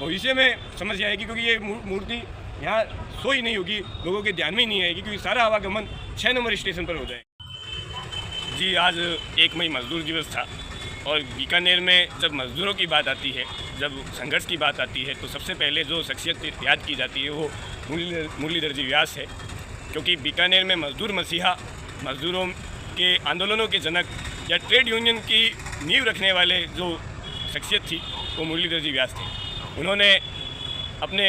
भविष्य में समस्या आएगी, क्योंकि ये मूर्ति यहाँ सो ही नहीं होगी, लोगों के ध्यान में ही नहीं आएगी, क्योंकि सारा आवागमन 6 नंबर स्टेशन पर हो जाएगा। जी, आज 1 मई मजदूर दिवस था और बीकानेर में जब मजदूरों की बात आती है, जब संघर्ष की बात आती है, तो सबसे पहले जो शख्सियत याद की जाती है वो मुरलीधर जी व्यास है, क्योंकि बीकानेर में मजदूर मसीहा, मजदूरों के आंदोलनों के जनक या ट्रेड यूनियन की नींव रखने वाले जो शख्सियत थी वो मुरलीधर जी व्यास थे। उन्होंने अपने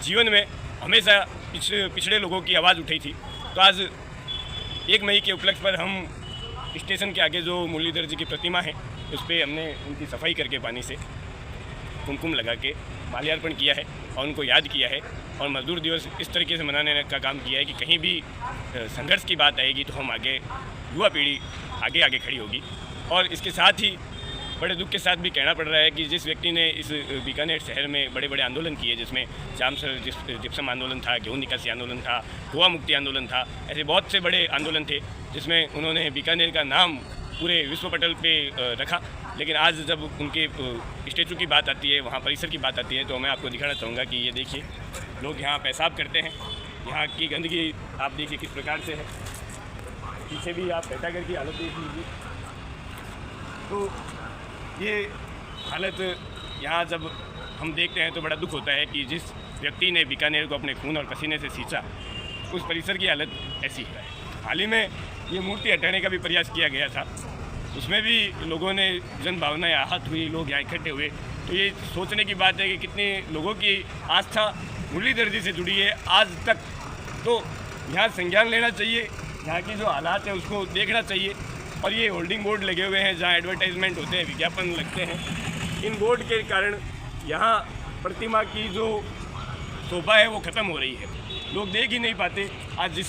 जीवन में हमेशा पिछड़े लोगों की आवाज़ उठाई थी। तो आज 1 मई के उपलक्ष्य पर हम स्टेशन के आगे जो मुरलीधर जी की प्रतिमा है उस पर हमने उनकी सफाई करके पानी से कुमकुम लगा के माल्यार्पण किया है और उनको याद किया है। और मजदूर दिवस इस तरीके से मनाने का काम किया है कि कहीं भी संघर्ष की बात आएगी तो हम आगे, युवा पीढ़ी आगे आगे खड़ी होगी। और इसके साथ ही बड़े दुख के साथ भी कहना पड़ रहा है कि जिस व्यक्ति ने इस बीकानेर शहर में बड़े बड़े आंदोलन किए, जिसमें जामसर जिप्सम आंदोलन था, गेहूं निकासी आंदोलन था, गोवा मुक्ति आंदोलन था, ऐसे बहुत से बड़े आंदोलन थे जिसमें उन्होंने बीकानेर का नाम पूरे विश्व पटल पे रखा। लेकिन आज जब उनके स्टेचू की बात आती है, वहाँ परिसर की बात आती है, तो मैं आपको दिखाना चाहूँगा कि ये देखिए, लोग यहाँ पेशाब करते हैं। यहाँ की गंदगी आप देखिए किस प्रकार से है। पीछे भी आप बैठागर की हालत देख लीजिए। तो ये हालत यहाँ जब हम देखते हैं तो बड़ा दुख होता है कि जिस व्यक्ति ने बीकानेर को अपने खून और पसीने से सींचा, उस परिसर की हालत ऐसी है। हाल ही में ये मूर्ति हटाने का भी प्रयास किया गया था, उसमें भी लोगों ने जन भावनाएं आहत हुई, लोग यहाँ इकट्ठे हुए। तो ये सोचने की बात है कि कितने लोगों की आस्था मुरलीधर जी से जुड़ी है आज तक। तो यहाँ संज्ञान लेना चाहिए, यहाँ की जो हालात है उसको देखना चाहिए। और ये होल्डिंग बोर्ड लगे हुए हैं जहाँ एडवर्टाइजमेंट होते हैं, विज्ञापन लगते हैं, इन बोर्ड के कारण यहाँ प्रतिमा की जो शोभा है वो ख़त्म हो रही है, लोग देख ही नहीं पाते। आज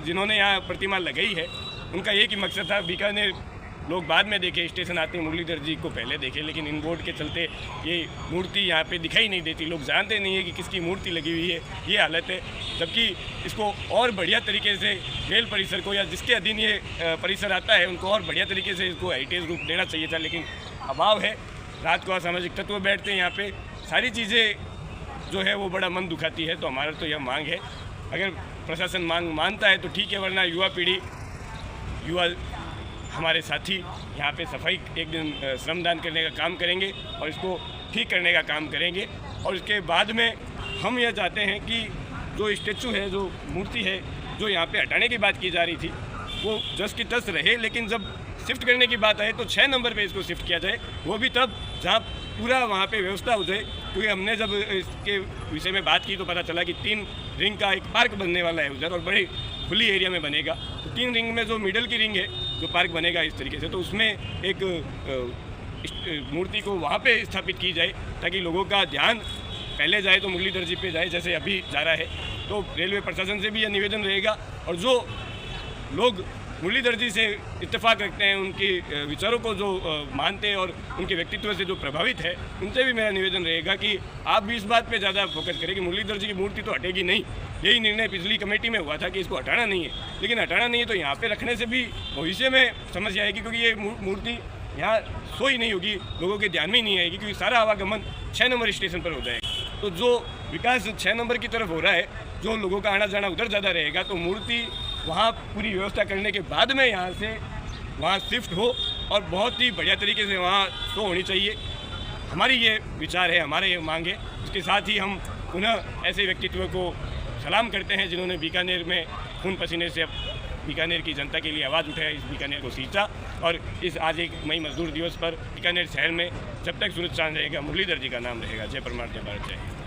जिन्होंने यहाँ प्रतिमा लगाई है उनका एक ही मकसद था, बीकानेर लोग बाद में देखे, स्टेशन आते हैं मुरलीधर जी को पहले देखे, लेकिन इन बोर्ड के चलते ये मूर्ति यहाँ पे दिखाई नहीं देती, लोग जानते नहीं है कि किसकी मूर्ति लगी हुई है। ये हालत है। जबकि इसको और बढ़िया तरीके से रेल परिसर को, या जिसके अधीन ये परिसर आता है, उनको और बढ़िया तरीके से इसको हेरिटेज रूप देना चाहिए था, लेकिन अभाव है। रात को असामाजिक तत्व बैठते हैं यहाँ पे, सारी चीज़ें जो है वो बड़ा मन दुखाती है। तो हमारा तो यह मांग है, अगर प्रशासन मांग मानता है तो ठीक है, वरना युवा पीढ़ी, युवा हमारे साथी यहाँ पे सफाई एक दिन श्रमदान करने का काम करेंगे और इसको ठीक करने का काम करेंगे। और इसके बाद में हम यह चाहते हैं कि जो स्टैचू है, जो मूर्ति है, जो यहाँ पे हटाने की बात की जा रही थी, वो जस की तस रहे, लेकिन जब शिफ्ट करने की बात आए तो 6 नंबर पे इसको शिफ्ट किया जाए, वो भी तब जहाँ पूरा वहाँ पे व्यवस्था हो जाए। क्योंकि हमने जब इसके विषय में बात की तो पता चला कि 3 रिंग का एक पार्क बनने वाला है उधर, और बड़े खुली एरिया में बनेगा। तो 3 रिंग में जो मिडल की रिंग है, जो पार्क बनेगा इस तरीके से, तो उसमें एक मूर्ति को वहाँ पे स्थापित की जाए, ताकि लोगों का ध्यान पहले जाए तो मुरलीधर जी पे जाए, जैसे अभी जा रहा है। तो रेलवे प्रशासन से भी यह निवेदन रहेगा, और जो लोग मुरलीधर जी से इत्तेफाक रखते हैं, उनके विचारों को जो मानते हैं और उनके व्यक्तित्व से जो प्रभावित है, उनसे भी मेरा निवेदन रहेगा कि आप भी इस बात पे ज़्यादा फोकस करें कि मुरलीधर जी की मूर्ति तो हटेगी नहीं। यही निर्णय पिछली कमेटी में हुआ था कि इसको हटाना नहीं है, लेकिन हटाना नहीं है तो यहाँ पे रखने से भी भविष्य में समस्या आएगी, क्योंकि ये मूर्ति यहाँ सो ही नहीं होगी, लोगों के ध्यान में ही नहीं आएगी, क्योंकि सारा आवागमन 6 नंबर स्टेशन पर हो जाएगा। तो जो विकास 6 नंबर की तरफ हो रहा है, जो लोगों का आना जाना उधर ज़्यादा रहेगा, तो मूर्ति वहाँ पूरी व्यवस्था करने के बाद में यहाँ से वहाँ शिफ्ट हो और बहुत ही बढ़िया तरीके से वहाँ शो होनी चाहिए। हमारी ये विचार है, हमारे ये मांग है। इसके साथ ही हम पुनः ऐसे व्यक्तित्व को सलाम करते हैं जिन्होंने बीकानेर में खून पसीने से बीकानेर की जनता के लिए आवाज़ उठाया, इस बीकानेर को सींचा। और इस आज 1 मई मजदूर दिवस पर बीकानेर शहर में जब तक सूरज चांद रहेगा, मुरलीधर जी का नाम रहेगा। जय परमार, जय भारत, जय।